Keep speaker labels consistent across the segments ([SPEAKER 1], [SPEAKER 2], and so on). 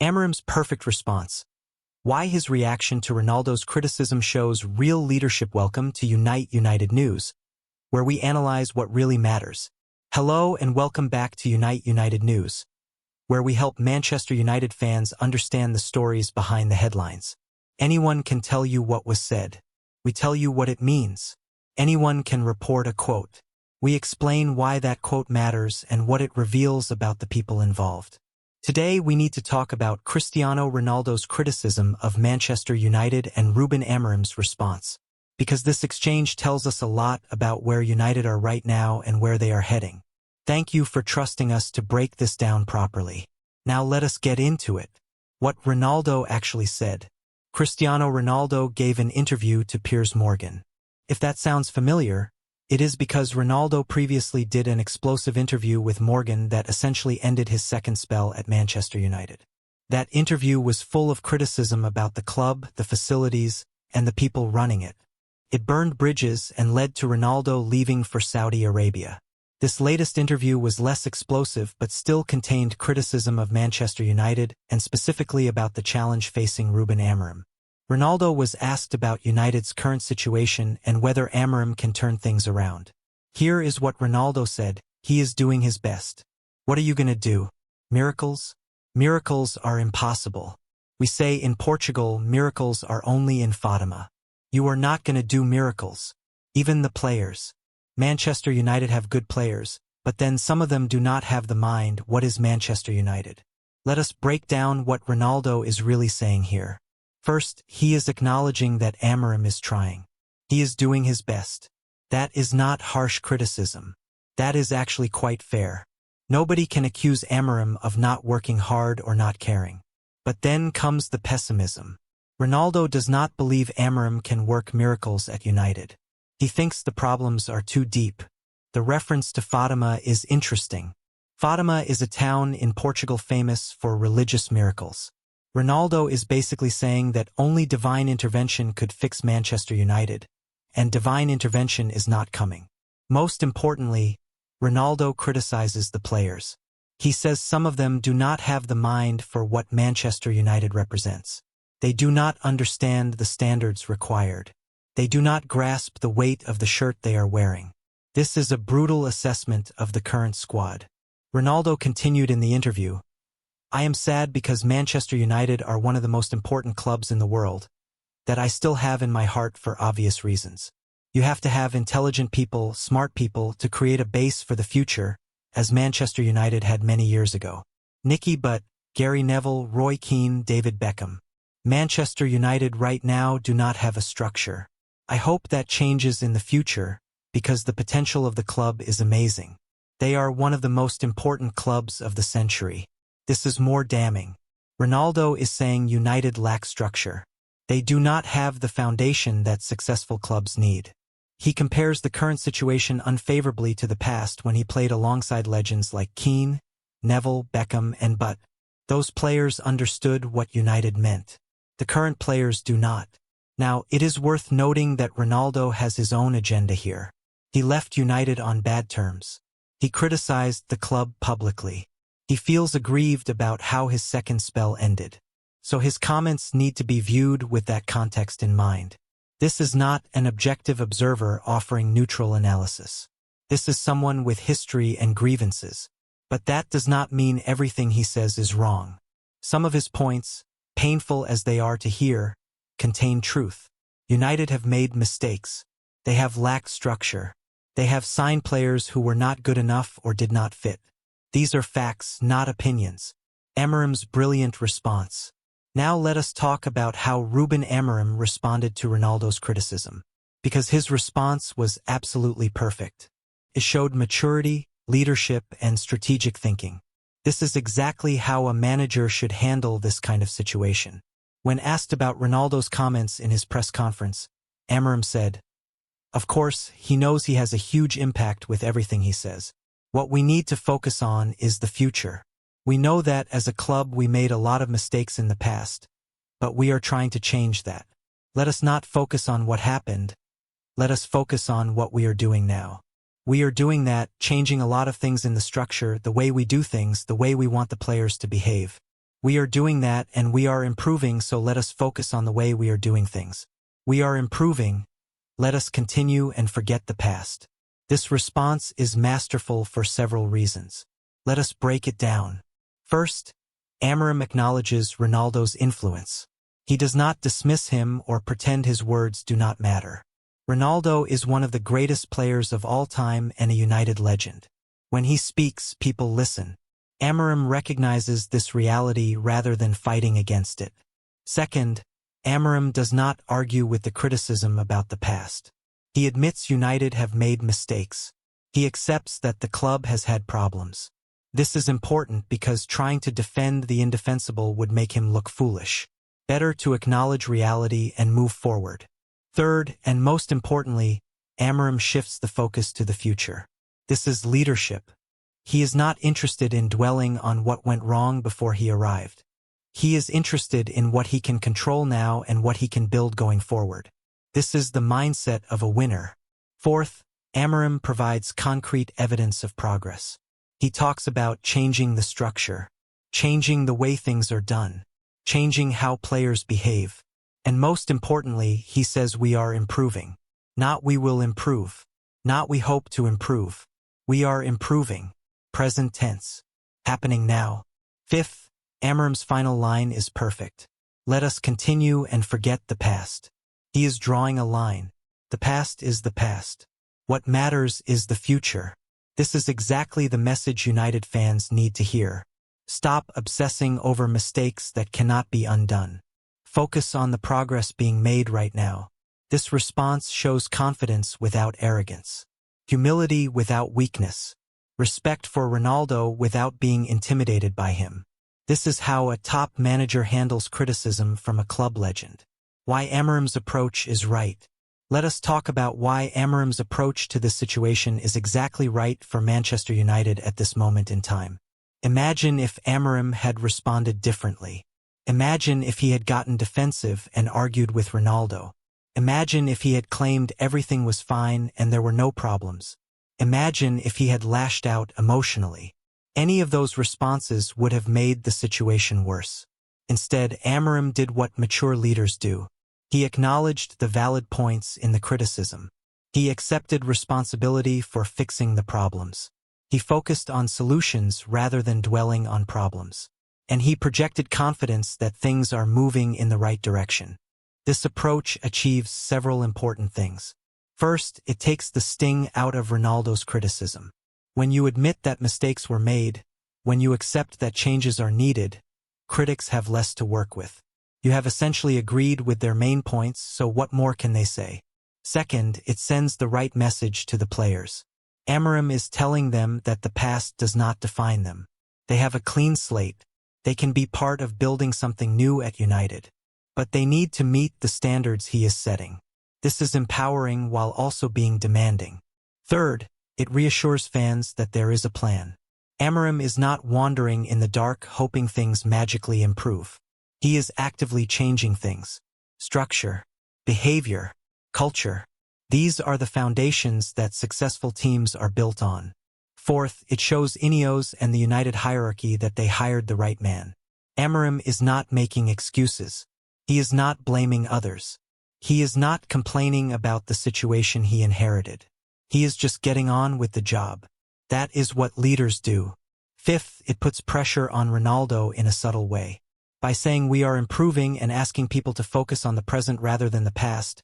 [SPEAKER 1] Amarim's perfect response. Why his reaction to Ronaldo's criticism shows real leadership. Welcome to Unite United News, where we analyze what really matters. Hello and welcome back to Unite United News, where we help Manchester United fans understand the stories behind the headlines. Anyone can tell you what was said. We tell you what it means. Anyone can report a quote. We explain why that quote matters and what it reveals about the people involved. Today we need to talk about Cristiano Ronaldo's criticism of Manchester United and Ruben Amorim's response, because this exchange tells us a lot about where United are right now and where they are heading. Thank you for trusting us to break this down properly. Now let us get into it. What Ronaldo actually said. Cristiano Ronaldo gave an interview to Piers Morgan. If that sounds familiar, it is because Ronaldo previously did an explosive interview with Morgan that essentially ended his second spell at Manchester United. That interview was full of criticism about the club, the facilities, and the people running it. It burned bridges and led to Ronaldo leaving for Saudi Arabia. This latest interview was less explosive but still contained criticism of Manchester United and specifically about the challenge facing Ruben Amorim. Ronaldo was asked about United's current situation and whether Amarim can turn things around. Here is what Ronaldo said. He is doing his best. What are you going to do? Miracles? Miracles are impossible. We say in Portugal, miracles are only in Fatima. You are not going to do miracles. Even the players. Manchester United have good players, but then some of them do not have the mind. What is Manchester United? Let us break down what Ronaldo is really saying here. First, he is acknowledging that Amarim is trying. He is doing his best. That is not harsh criticism. That is actually quite fair. Nobody can accuse Amarim of not working hard or not caring. But then comes the pessimism. Ronaldo does not believe Amarim can work miracles at United. He thinks the problems are too deep. The reference to Fatima is interesting. Fatima is a town in Portugal famous for religious miracles. Ronaldo is basically saying that only divine intervention could fix Manchester United, and divine intervention is not coming. Most importantly, Ronaldo criticizes the players. He says some of them do not have the mind for what Manchester United represents. They do not understand the standards required. They do not grasp the weight of the shirt they are wearing. This is a brutal assessment of the current squad. Ronaldo continued in the interview, I am sad because Manchester United are one of the most important clubs in the world, that I still have in my heart for obvious reasons. You have to have intelligent people, smart people to create a base for the future, as Manchester United had many years ago. Nicky Butt, Gary Neville, Roy Keane, David Beckham. Manchester United right now do not have a structure. I hope that changes in the future, because the potential of the club is amazing. They are one of the most important clubs of the century. This is more damning. Ronaldo is saying United lack structure. They do not have the foundation that successful clubs need. He compares the current situation unfavorably to the past when he played alongside legends like Keane, Neville, Beckham, and Butt. Those players understood what United meant. The current players do not. Now, it is worth noting that Ronaldo has his own agenda here. He left United on bad terms. He criticized the club publicly. He feels aggrieved about how his second spell ended. So his comments need to be viewed with that context in mind. This is not an objective observer offering neutral analysis. This is someone with history and grievances. But that does not mean everything he says is wrong. Some of his points, painful as they are to hear, contain truth. United have made mistakes. They have lacked structure. They have signed players who were not good enough or did not fit. These are facts, not opinions. Amarim's brilliant response. Now let us talk about how Ruben Amarim responded to Ronaldo's criticism. Because his response was absolutely perfect. It showed maturity, leadership, and strategic thinking. This is exactly how a manager should handle this kind of situation. When asked about Ronaldo's comments in his press conference, Amarim said, Of course, he knows he has a huge impact with everything he says. What we need to focus on is the future. We know that as a club we made a lot of mistakes in the past, but we are trying to change that. Let us not focus on what happened. Let us focus on what we are doing now. We are doing that, changing a lot of things in the structure, the way we do things, the way we want the players to behave. We are doing that and we are improving, so let us focus on the way we are doing things. We are improving. Let us continue and forget the past. This response is masterful for several reasons. Let us break it down. First, Amarim acknowledges Ronaldo's influence. He does not dismiss him or pretend his words do not matter. Ronaldo is one of the greatest players of all time and a United legend. When he speaks, people listen. Amarim recognizes this reality rather than fighting against it. Second, Amarim does not argue with the criticism about the past. He admits United have made mistakes. He accepts that the club has had problems. This is important because trying to defend the indefensible would make him look foolish. Better to acknowledge reality and move forward. Third, and most importantly, Amarim shifts the focus to the future. This is leadership. He is not interested in dwelling on what went wrong before he arrived. He is interested in what he can control now and what he can build going forward. This is the mindset of a winner. Fourth, Amarim provides concrete evidence of progress. He talks about changing the structure, changing the way things are done, changing how players behave. And most importantly, he says we are improving. Not we will improve. Not we hope to improve. We are improving. Present tense. Happening now. Fifth, Amarim's final line is perfect. Let us continue and forget the past. He is drawing a line. The past is the past. What matters is the future. This is exactly the message United fans need to hear. Stop obsessing over mistakes that cannot be undone. Focus on the progress being made right now. This response shows confidence without arrogance, humility without weakness, respect for Ronaldo without being intimidated by him. This is how a top manager handles criticism from a club legend. Why Amarim's approach is right. Let us talk about why Amarim's approach to this situation is exactly right for Manchester United at this moment in time. Imagine if Amarim had responded differently. Imagine if he had gotten defensive and argued with Ronaldo. Imagine if he had claimed everything was fine and there were no problems. Imagine if he had lashed out emotionally. Any of those responses would have made the situation worse. Instead, Amarim did what mature leaders do. He acknowledged the valid points in the criticism. He accepted responsibility for fixing the problems. He focused on solutions rather than dwelling on problems. And he projected confidence that things are moving in the right direction. This approach achieves several important things. First, it takes the sting out of Ronaldo's criticism. When you admit that mistakes were made, when you accept that changes are needed, critics have less to work with. You have essentially agreed with their main points, so what more can they say? Second, it sends the right message to the players. Amarim is telling them that the past does not define them. They have a clean slate. They can be part of building something new at United. But they need to meet the standards he is setting. This is empowering while also being demanding. Third, it reassures fans that there is a plan. Amarim is not wandering in the dark hoping things magically improve. He is actively changing things. Structure, behavior, culture. These are the foundations that successful teams are built on. Fourth, it shows Ineos and the United hierarchy that they hired the right man. Amarim is not making excuses. He is not blaming others. He is not complaining about the situation he inherited. He is just getting on with the job. That is what leaders do. Fifth, it puts pressure on Ronaldo in a subtle way. By saying we are improving and asking people to focus on the present rather than the past,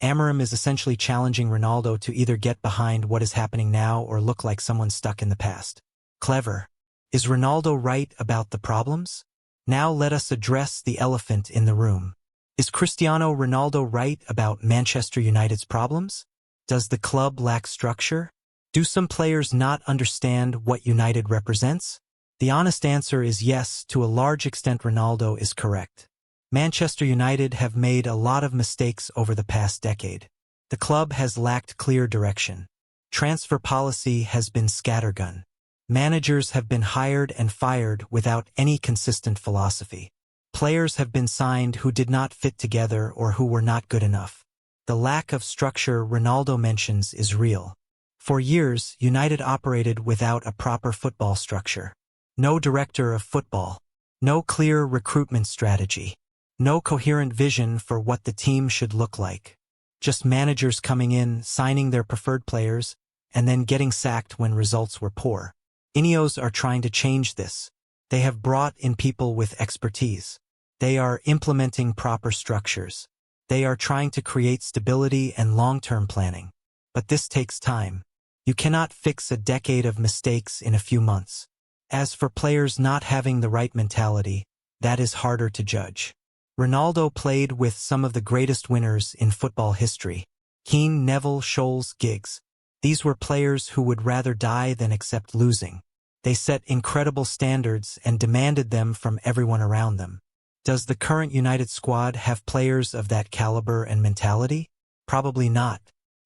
[SPEAKER 1] Amarim is essentially challenging Ronaldo to either get behind what is happening now or look like someone stuck in the past. Clever. Is Ronaldo right about the problems? Now let us address the elephant in the room. Is Cristiano Ronaldo right about Manchester United's problems? Does the club lack structure? Do some players not understand what United represents? The honest answer is yes, to a large extent Ronaldo is correct. Manchester United have made a lot of mistakes over the past decade. The club has lacked clear direction. Transfer policy has been scattergun. Managers have been hired and fired without any consistent philosophy. Players have been signed who did not fit together or who were not good enough. The lack of structure Ronaldo mentions is real. For years, United operated without a proper football structure. No director of football, No clear recruitment strategy. No coherent vision for what the team should look like. Just managers coming in, signing their preferred players, and then getting sacked when results were poor. Ineos are trying to change this. They have brought in people with expertise. They are implementing proper structures. They are trying to create stability and long-term planning. But this takes time. You cannot fix a decade of mistakes in a few months. As for players not having the right mentality, that is harder to judge. Ronaldo played with some of the greatest winners in football history. Keane, Neville, Scholes, Giggs. These were players who would rather die than accept losing. They set incredible standards and demanded them from everyone around them. Does the current United squad have players of that caliber and mentality? Probably not.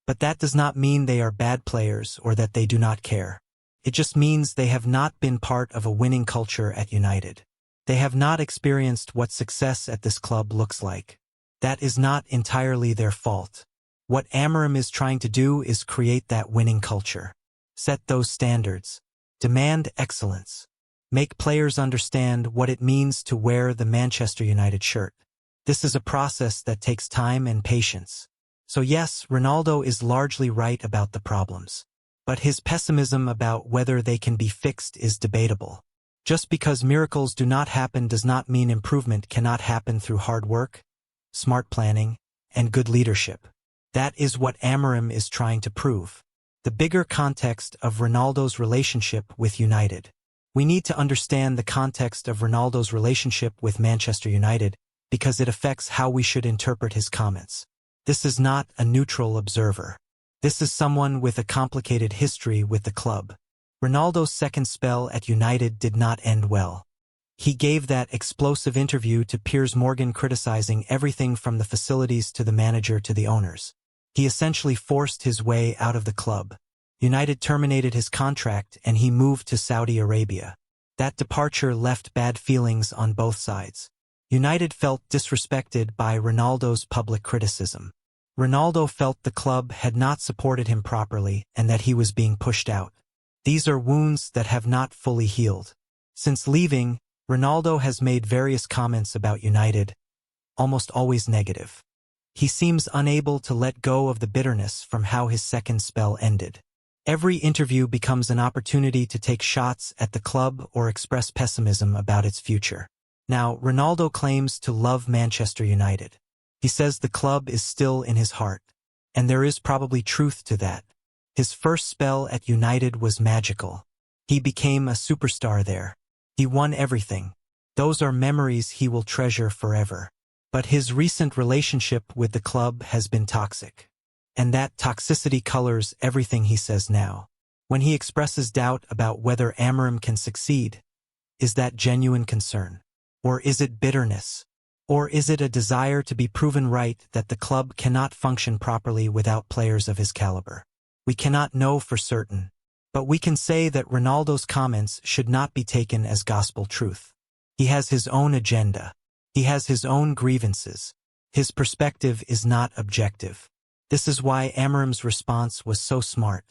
[SPEAKER 1] But that does not mean they are bad players or that they do not care. It just means they have not been part of a winning culture at United. They have not experienced what success at this club looks like. That is not entirely their fault. What Amarim is trying to do is create that winning culture. Set those standards. Demand excellence. Make players understand what it means to wear the Manchester United shirt. This is a process that takes time and patience. So yes, Ronaldo is largely right about the problems. But his pessimism about whether they can be fixed is debatable. Just because miracles do not happen does not mean improvement cannot happen through hard work, smart planning, and good leadership. That is what Amarim is trying to prove. The bigger context of Ronaldo's relationship with United. We need to understand the context of Ronaldo's relationship with Manchester United because it affects how we should interpret his comments. This is not a neutral observer. This is someone with a complicated history with the club. Ronaldo's second spell at United did not end well. He gave that explosive interview to Piers Morgan criticizing everything from the facilities to the manager to the owners. He essentially forced his way out of the club. United terminated his contract and he moved to Saudi Arabia. That departure left bad feelings on both sides. United felt disrespected by Ronaldo's public criticism. Ronaldo felt the club had not supported him properly and that he was being pushed out. These are wounds that have not fully healed. Since leaving, Ronaldo has made various comments about United, almost always negative. He seems unable to let go of the bitterness from how his second spell ended. Every interview becomes an opportunity to take shots at the club or express pessimism about its future. Now, Ronaldo claims to love Manchester United. He says the club is still in his heart. And there is probably truth to that. His first spell at United was magical. He became a superstar there. He won everything. Those are memories he will treasure forever. But his recent relationship with the club has been toxic. And that toxicity colors everything he says now. When he expresses doubt about whether Amarim can succeed, is that genuine concern? Or is it bitterness? Or is it a desire to be proven right that the club cannot function properly without players of his caliber? We cannot know for certain. But we can say that Ronaldo's comments should not be taken as gospel truth. He has his own agenda. He has his own grievances. His perspective is not objective. This is why Amarim's response was so smart.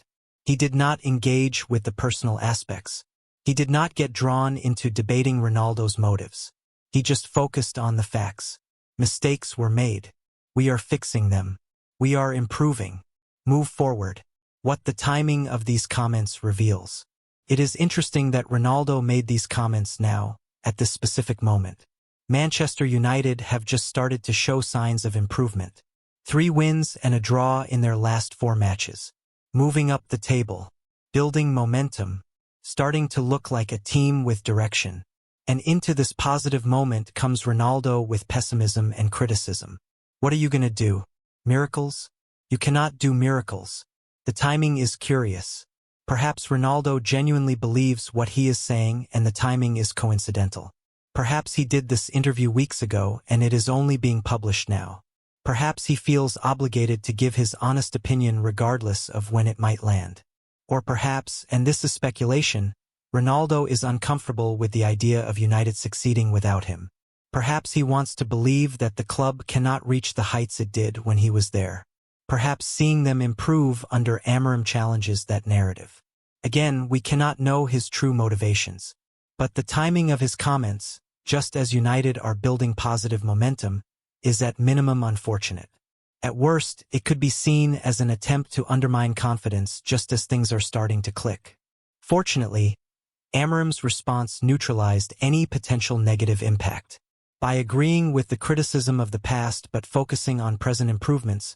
[SPEAKER 1] He did not engage with the personal aspects. He did not get drawn into debating Ronaldo's motives. He just focused on the facts. Mistakes were made. We are fixing them. We are improving. Move forward. What the timing of these comments reveals. It is interesting that Ronaldo made these comments now, at this specific moment. Manchester United have just started to show signs of improvement. 3 wins and a draw in their last 4 matches. Moving up the table. Building momentum. Starting to look like a team with direction. And into this positive moment comes Ronaldo with pessimism and criticism. What are you going to do? Miracles? You cannot do miracles. The timing is curious. Perhaps Ronaldo genuinely believes what he is saying and the timing is coincidental. Perhaps he did this interview weeks ago and it is only being published now. Perhaps he feels obligated to give his honest opinion regardless of when it might land. Or perhaps, and this is speculation, Ronaldo is uncomfortable with the idea of United succeeding without him. Perhaps he wants to believe that the club cannot reach the heights it did when he was there. Perhaps seeing them improve under Amarim challenges that narrative. Again, we cannot know his true motivations. But the timing of his comments just as United are building positive momentum, is at minimum unfortunate. At worst, it could be seen as an attempt to undermine confidence just as things are starting to click. Fortunately, Amorim's response neutralized any potential negative impact. By agreeing with the criticism of the past but focusing on present improvements,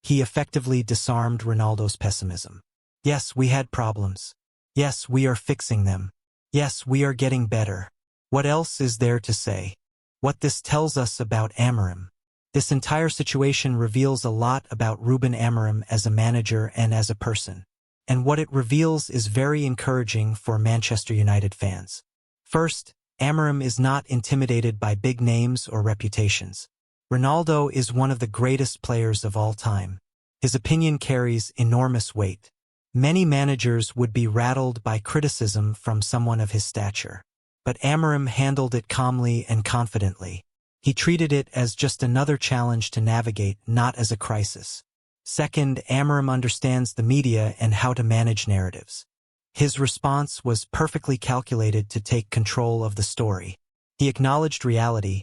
[SPEAKER 1] he effectively disarmed Ronaldo's pessimism. Yes, we had problems. Yes, we are fixing them. Yes, we are getting better. What else is there to say? What this tells us about Amarim. This entire situation reveals a lot about Ruben Amorim as a manager and as a person. And what it reveals is very encouraging for Manchester United fans. First, Amorim is not intimidated by big names or reputations. Ronaldo is one of the greatest players of all time. His opinion carries enormous weight. Many managers would be rattled by criticism from someone of his stature. But Amorim handled it calmly and confidently. He treated it as just another challenge to navigate, not as a crisis. Second, Amorim understands the media and how to manage narratives. His response was perfectly calculated to take control of the story. He acknowledged reality,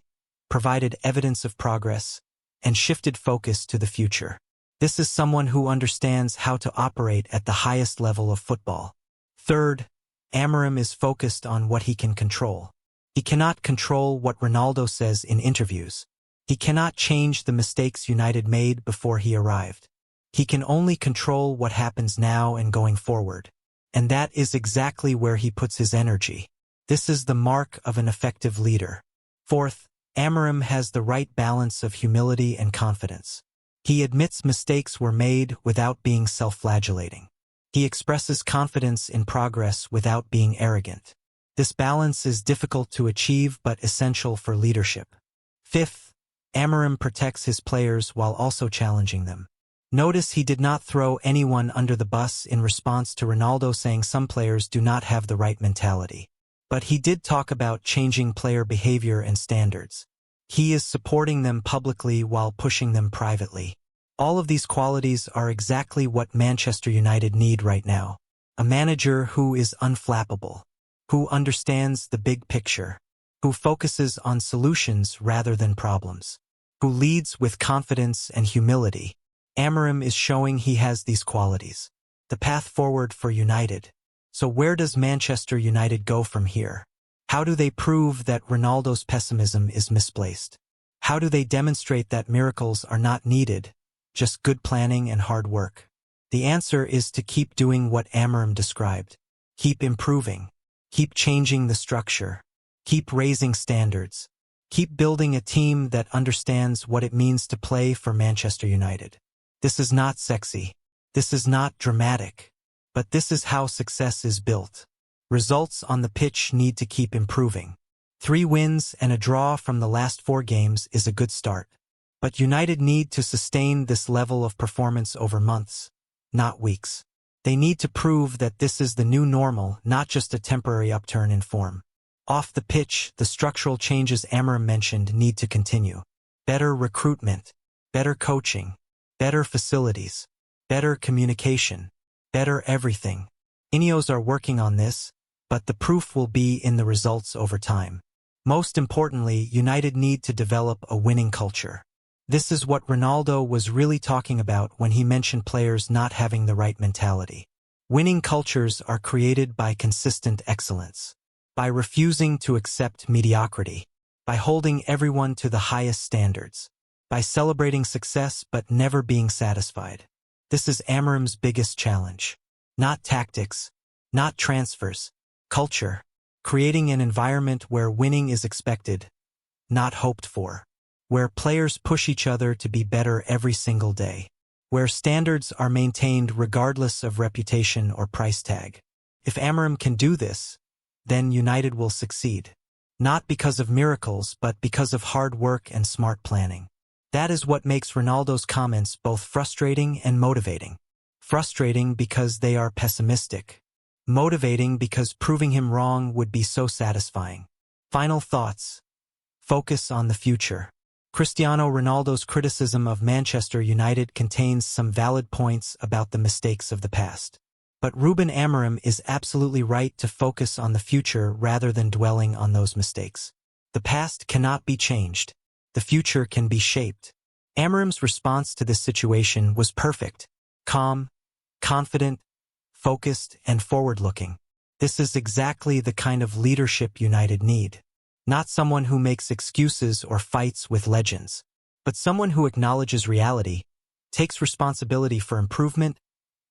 [SPEAKER 1] provided evidence of progress, and shifted focus to the future. This is someone who understands how to operate at the highest level of football. Third, Amorim is focused on what he can control. He cannot control what Ronaldo says in interviews. He cannot change the mistakes United made before he arrived. He can only control what happens now and going forward. And that is exactly where he puts his energy. This is the mark of an effective leader. Fourth, Amorim has the right balance of humility and confidence. He admits mistakes were made without being self-flagellating. He expresses confidence in progress without being arrogant. This balance is difficult to achieve but essential for leadership. Fifth, Amarim protects his players while also challenging them. Notice he did not throw anyone under the bus in response to Ronaldo saying some players do not have the right mentality. But he did talk about changing player behavior and standards. He is supporting them publicly while pushing them privately. All of these qualities are exactly what Manchester United need right now. A manager who is unflappable, who understands the big picture, who focuses on solutions rather than problems, who leads with confidence and humility. Amarim is showing he has these qualities. The path forward for United. So where does Manchester United go from here? How do they prove that Ronaldo's pessimism is misplaced? How do they demonstrate that miracles are not needed, just good planning and hard work? The answer is to keep doing what Amarim described. Keep improving. Keep changing the structure. Keep raising standards. Keep building a team that understands what it means to play for Manchester United. This is not sexy. This is not dramatic. But this is how success is built. Results on the pitch need to keep improving. 3 wins and a draw from the last 4 games is a good start. But United need to sustain this level of performance over months, not weeks. They need to prove that this is the new normal, not just a temporary upturn in form. Off the pitch, the structural changes Amarim mentioned need to continue. Better recruitment, better coaching, better facilities, better communication, better everything. Ineos are working on this, but the proof will be in the results over time. Most importantly, United need to develop a winning culture. This is what Ronaldo was really talking about when he mentioned players not having the right mentality. Winning cultures are created by consistent excellence, by refusing to accept mediocrity, by holding everyone to the highest standards, by celebrating success but never being satisfied. This is Amarim's biggest challenge. Not tactics, not transfers, culture. Creating an environment where winning is expected, not hoped for. Where players push each other to be better every single day. Where standards are maintained regardless of reputation or price tag. If Amarim can do this, then United will succeed. Not because of miracles, but because of hard work and smart planning. That is what makes Ronaldo's comments both frustrating and motivating. Frustrating because they are pessimistic. Motivating because proving him wrong would be so satisfying. Final thoughts. Focus on the future. Cristiano Ronaldo's criticism of Manchester United contains some valid points about the mistakes of the past. But Ruben Amorim is absolutely right to focus on the future rather than dwelling on those mistakes. The past cannot be changed. The future can be shaped. Amorim's response to this situation was perfect. Calm, confident, focused, and forward-looking. This is exactly the kind of leadership United need. Not someone who makes excuses or fights with legends, but someone who acknowledges reality, takes responsibility for improvement,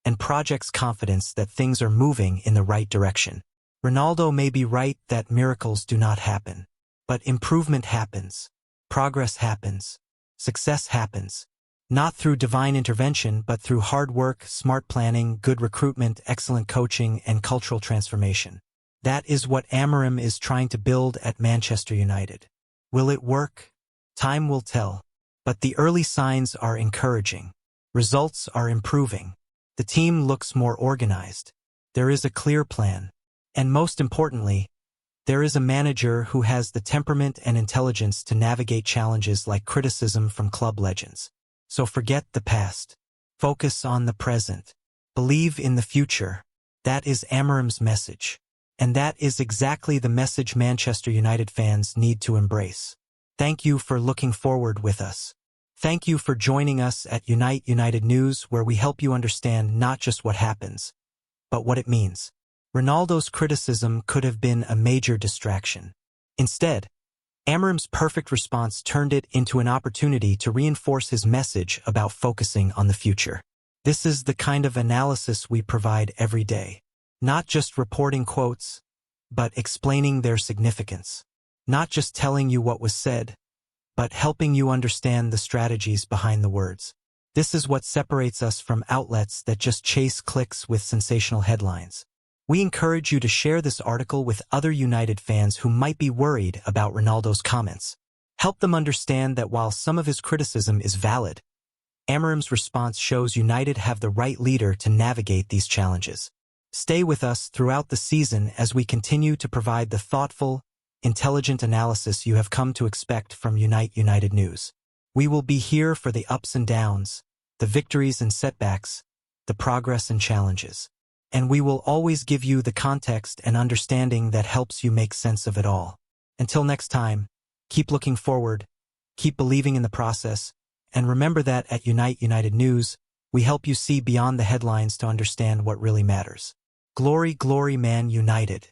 [SPEAKER 1] and projects confidence that things are moving in the right direction. Ronaldo may be right that miracles do not happen, but improvement happens, progress happens, success happens, not through divine intervention but through hard work, smart planning, good recruitment, excellent coaching, and cultural transformation. That is what Amarim is trying to build at Manchester United. Will it work? Time will tell. But the early signs are encouraging. Results are improving. The team looks more organized. There is a clear plan. And most importantly, there is a manager who has the temperament and intelligence to navigate challenges like criticism from club legends. So forget the past. Focus on the present. Believe in the future. That is Amorim's message. And that is exactly the message Manchester United fans need to embrace. Thank you for looking forward with us. Thank you for joining us at Unite United News, where we help you understand not just what happens, but what it means. Ronaldo's criticism could have been a major distraction. Instead, Amorim's perfect response turned it into an opportunity to reinforce his message about focusing on the future. This is the kind of analysis we provide every day. Not just reporting quotes, but explaining their significance. Not just telling you what was said, but helping you understand the strategies behind the words. This is what separates us from outlets that just chase clicks with sensational headlines. We encourage you to share this article with other United fans who might be worried about Ronaldo's comments. Help them understand that while some of his criticism is valid, Amorim's response shows United have the right leader to navigate these challenges. Stay with us throughout the season as we continue to provide the thoughtful, intelligent analysis you have come to expect from Unite United News. We will be here for the ups and downs, the victories and setbacks, the progress and challenges. And we will always give you the context and understanding that helps you make sense of it all. Until next time, keep looking forward, keep believing in the process, and remember that at Unite United News, we help you see beyond the headlines to understand what really matters. Glory, glory, Man United!